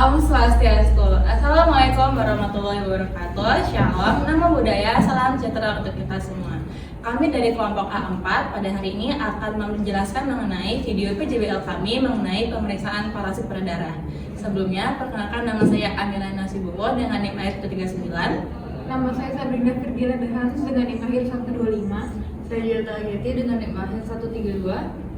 Om Swastiastu. Assalamualaikum warahmatullahi wabarakatuh. Shalom, nama budaya, salam sejahtera untuk kita semua. Kami dari kelompok A4 pada hari ini akan menjelaskan mengenai video PJBL kami mengenai pemeriksaan parasit pada darah. Sebelumnya, perkenalkan nama saya Amira Nasibowo dengan NIM AIR 139. Nama saya Sabrina Firgila Dehanus dengan NIM AIR 125. Saya Yota Ageti dengan NIM AIR 132.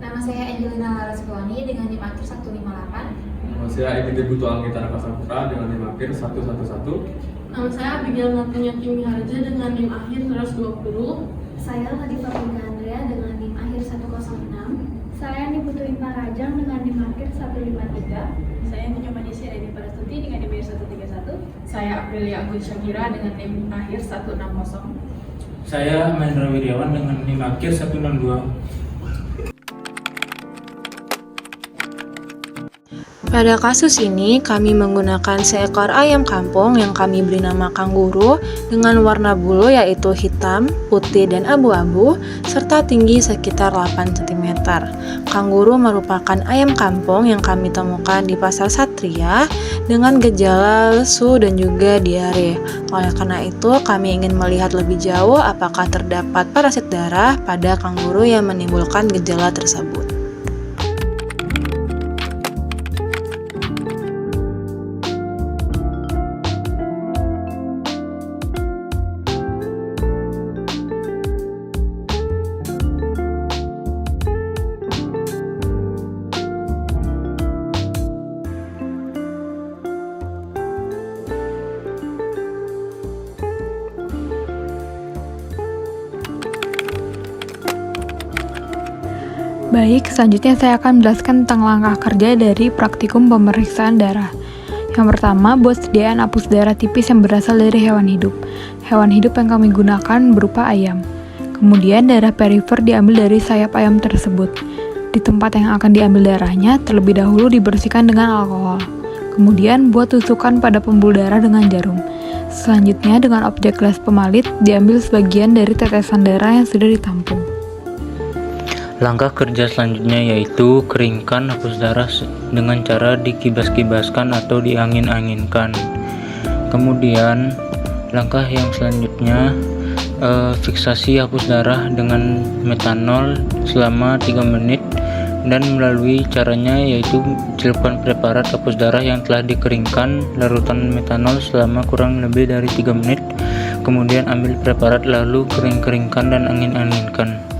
Nama saya Angelina Laraswani dengan NIM AIR 158. Nama saya Edi Buto Anggita Rakasaputra dengan NIM AIR 111. Nama saya Abigail Natanya Kimiharja dengan NIM AIR 120. Saya Latifa Pika Andrea dengan NIM AIR 106. Saya Niputu Parajang dengan NIM AIR 153. Saya Nyonya Manisi Aini Parastuti dengan NIM AIR 131. Saya Aprilia Agus Syakira dengan NIM AIR 160. Saya Mahendra Wiryawan dengan NIM AIR 162. Pada kasus ini, kami menggunakan seekor ayam kampung yang kami beri nama kanguru dengan warna bulu yaitu hitam, putih, dan abu-abu, serta tinggi sekitar 8 cm. Kanguru merupakan ayam kampung yang kami temukan di Pasar Satria dengan gejala lesu dan juga diare. Oleh karena itu, kami ingin melihat lebih jauh apakah terdapat parasit darah pada kanguru yang menimbulkan gejala tersebut. Baik, selanjutnya saya akan menjelaskan tentang langkah kerja dari praktikum pemeriksaan darah. Yang pertama, buat sediaan apus darah tipis yang berasal dari hewan hidup. Hewan hidup yang kami gunakan berupa ayam. Kemudian darah perifer diambil dari sayap ayam tersebut. Di tempat yang akan diambil darahnya, terlebih dahulu dibersihkan dengan alkohol. Kemudian buat tusukan pada pembuluh darah dengan jarum. Selanjutnya dengan objek les pemalit, diambil sebagian dari tetesan darah yang sudah ditampung. Langkah kerja selanjutnya yaitu keringkan hapus darah dengan cara dikibas-kibaskan atau diangin-anginkan. Kemudian langkah yang selanjutnya fiksasi hapus darah dengan metanol selama 3 menit, dan melalui caranya yaitu celupkan preparat hapus darah yang telah dikeringkan larutan metanol selama kurang lebih dari 3 menit. Kemudian ambil preparat lalu keringkan dan angin-anginkan.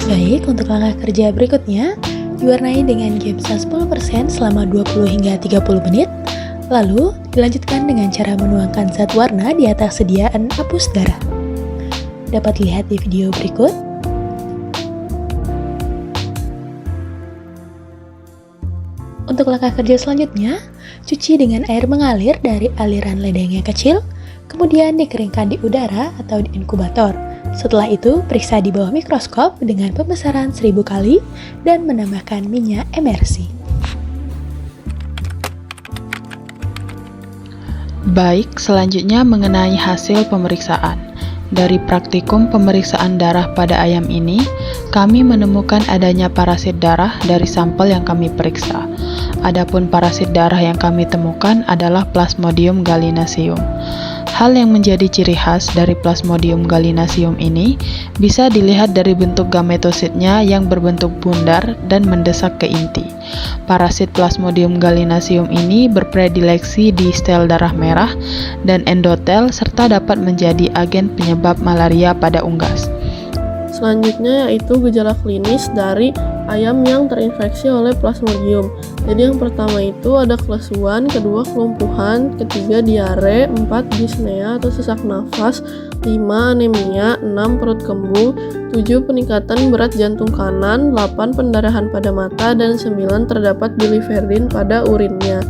Baik, untuk langkah kerja berikutnya, diwarnai dengan GEPSA 10% selama 20 hingga 30 menit, lalu dilanjutkan dengan cara menuangkan zat warna di atas sediaan apus darah. Dapat lihat di video berikut. Untuk langkah kerja selanjutnya, cuci dengan air mengalir dari aliran ledeng yang kecil, kemudian dikeringkan di udara atau di inkubator. Setelah itu, periksa di bawah mikroskop dengan pembesaran 1000 kali dan menambahkan minyak emersi. Baik, selanjutnya mengenai hasil pemeriksaan. Dari praktikum pemeriksaan darah pada ayam ini, kami menemukan adanya parasit darah dari sampel yang kami periksa. Adapun parasit darah yang kami temukan adalah Plasmodium gallinaceum. Hal yang menjadi ciri khas dari Plasmodium gallinaceum ini bisa dilihat dari bentuk gametositnya yang berbentuk bundar dan mendesak ke inti. Parasit Plasmodium gallinaceum ini berpredileksi di sel darah merah dan endotel serta dapat menjadi agen penyebab malaria pada unggas. Selanjutnya yaitu gejala klinis dari ayam yang terinfeksi oleh Plasmodium. Jadi yang pertama itu ada kelesuan, kedua kelumpuhan, ketiga diare, 4 dyspnea atau sesak nafas, 5 anemia, 6 perut kembung, 7 peningkatan berat jantung kanan, 8 pendarahan pada mata, dan 9 terdapat biliverdin pada urinnya.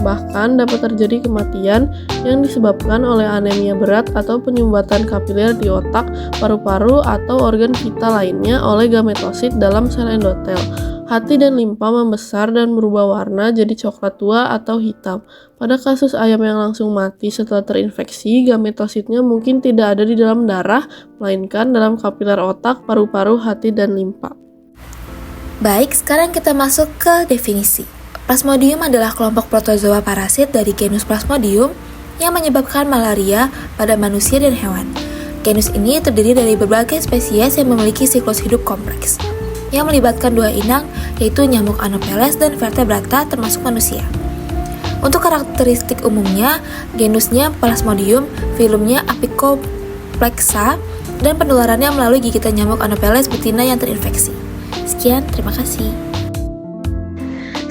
Bahkan dapat terjadi kematian yang disebabkan oleh anemia berat atau penyumbatan kapiler di otak, paru-paru, atau organ vital lainnya oleh gametosit dalam sel endotel. Hati dan limpa membesar dan berubah warna jadi coklat tua atau hitam. Pada kasus ayam yang langsung mati setelah terinfeksi, gametositnya mungkin tidak ada di dalam darah, melainkan dalam kapiler otak, paru-paru, hati, dan limpa. Baik, sekarang kita masuk ke definisi. Plasmodium adalah kelompok protozoa parasit dari genus Plasmodium yang menyebabkan malaria pada manusia dan hewan. Genus ini terdiri dari berbagai spesies yang memiliki siklus hidup kompleks, yang melibatkan dua inang, yaitu nyamuk Anopheles dan vertebrata termasuk manusia. Untuk karakteristik umumnya, genusnya Plasmodium, filumnya Apicoplexa, dan penularannya melalui gigitan nyamuk Anopheles betina yang terinfeksi. Sekian, terima kasih.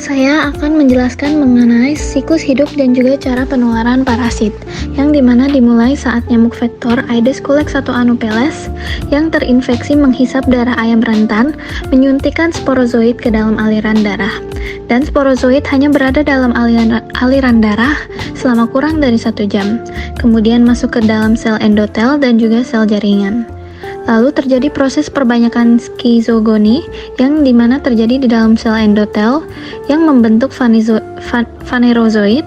Saya akan menjelaskan mengenai siklus hidup dan juga cara penularan parasit, yang dimana dimulai saat nyamuk vektor Aedes culex atau Anopheles yang terinfeksi menghisap darah ayam rentan, menyuntikkan sporozoid ke dalam aliran darah. Dan sporozoid hanya berada dalam aliran darah selama kurang dari 1 jam, kemudian masuk ke dalam sel endotel dan juga sel jaringan. Lalu terjadi proses perbanyakan skizogoni yang dimana terjadi di dalam sel endotel yang membentuk fanerozoid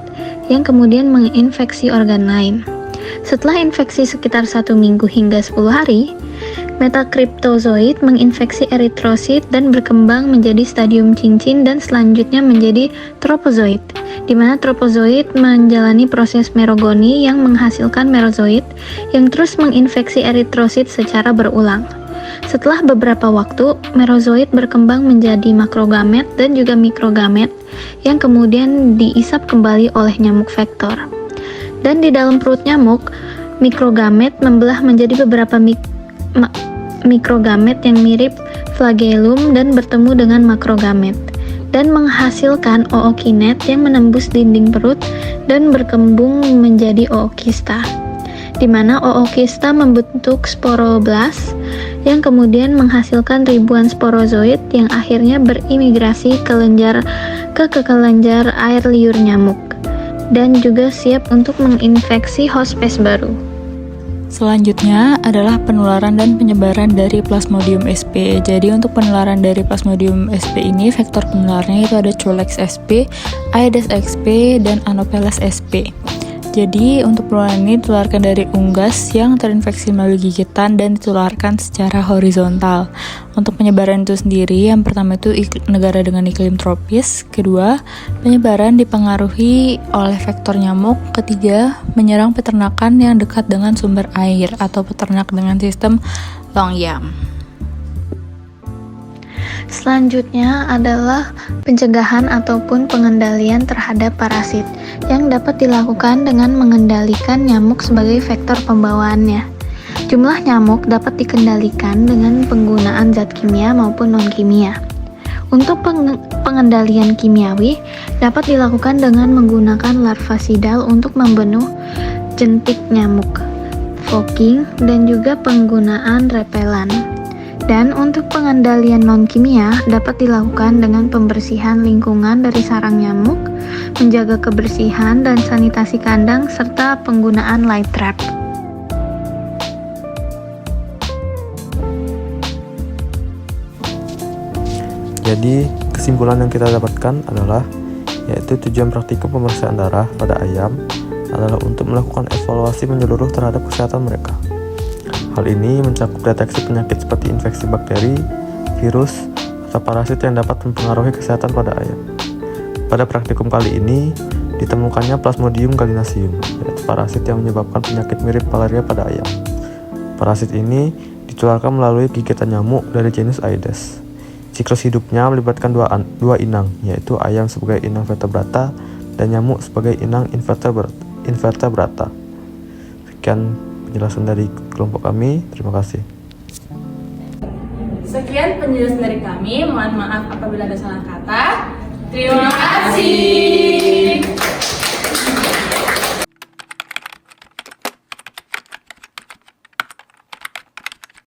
yang kemudian menginfeksi organ lain. Setelah infeksi sekitar 1 minggu hingga 10 hari, metakriptozoid menginfeksi eritrosit dan berkembang menjadi stadium cincin dan selanjutnya menjadi tropozoid, di mana tropozoid menjalani proses merogoni yang menghasilkan merozoid yang terus menginfeksi eritrosit secara berulang. Setelah beberapa waktu, merozoid berkembang menjadi makrogamet dan juga mikrogamet yang kemudian diisap kembali oleh nyamuk vektor. Dan di dalam perut nyamuk, mikrogamet membelah menjadi beberapa mikrogamet yang mirip flagellum dan bertemu dengan makrogamet dan menghasilkan ookinet yang menembus dinding perut dan berkembang menjadi ookista, di mana ookista membentuk sporoblast yang kemudian menghasilkan ribuan sporozoid yang akhirnya berimigrasi ke kelenjar air liur nyamuk dan juga siap untuk menginfeksi host spesies baru. Selanjutnya adalah penularan dan penyebaran dari Plasmodium sp. Jadi untuk penularan dari Plasmodium sp ini, vektor penularnya itu ada Culex sp, Aedes sp, dan Anopheles sp. Jadi untuk penularan ini ditularkan dari unggas yang terinfeksi melalui gigitan dan ditularkan secara horizontal. Untuk penyebaran itu sendiri, yang pertama itu negara dengan iklim tropis, kedua penyebaran dipengaruhi oleh vektor nyamuk, ketiga menyerang peternakan yang dekat dengan sumber air atau peternak dengan sistem long yam. Selanjutnya adalah pencegahan ataupun pengendalian terhadap parasit yang dapat dilakukan dengan mengendalikan nyamuk sebagai vektor pembawaannya. Jumlah nyamuk dapat dikendalikan dengan penggunaan zat kimia maupun non-kimia. Untuk pengendalian kimiawi dapat dilakukan dengan menggunakan larvasidal untuk membunuh jentik nyamuk, fogging, dan juga penggunaan repelan. Dan untuk pengendalian non-kimia dapat dilakukan dengan pembersihan lingkungan dari sarang nyamuk, menjaga kebersihan dan sanitasi kandang, serta penggunaan light trap. Jadi, kesimpulan yang kita dapatkan adalah yaitu tujuan praktikum pemeriksaan darah pada ayam adalah untuk melakukan evaluasi menyeluruh terhadap kesehatan mereka. Hal ini mencakup deteksi penyakit seperti infeksi bakteri, virus, atau parasit yang dapat mempengaruhi kesehatan pada ayam. Pada praktikum kali ini, ditemukannya Plasmodium gallinaceum, yaitu parasit yang menyebabkan penyakit mirip malaria pada ayam. Parasit ini ditularkan melalui gigitan nyamuk dari genus Aedes. Siklus hidupnya melibatkan dua inang, yaitu ayam sebagai inang vertebrata dan nyamuk sebagai inang invertebrata. Sekian penjelasan dari kelompok kami, terima kasih. Sekian penjelasan dari kami, mohon maaf apabila ada salah kata. Terima kasih.